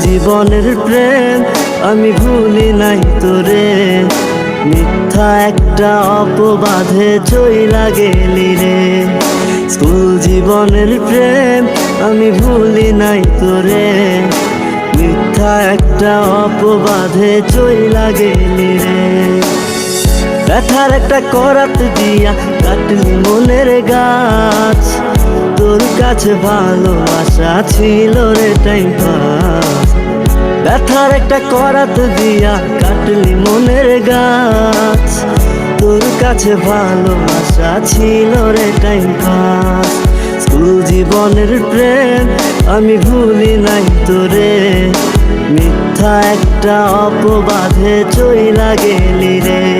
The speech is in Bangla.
জীবনের প্রেম আমি ভুলি নাই তোরে, মিথ্যা একটা অপবাদে চইলা গেলি রে। স্কুল জীবনের প্রেম আমি ভুলি নাই তোরে, মিথ্যা একটা অপবাদে চইলা গেলি রে। ব্যথার একটা করাত দিয়া কাটলি মনের গাছ, তোর কাছে ভালোবাসা ছিল রে টাইম পাস। ব্যথার একটা করাত দিয়া কাটলি মনের গাছ, তোর কাছে ভালোবাসা ছিল রে টাইম পাস। স্কুল জীবনের প্রেম আমি ভুলি নাই তোরে, মিথ্যা একটা অপবাদে চইলা গেলি রে।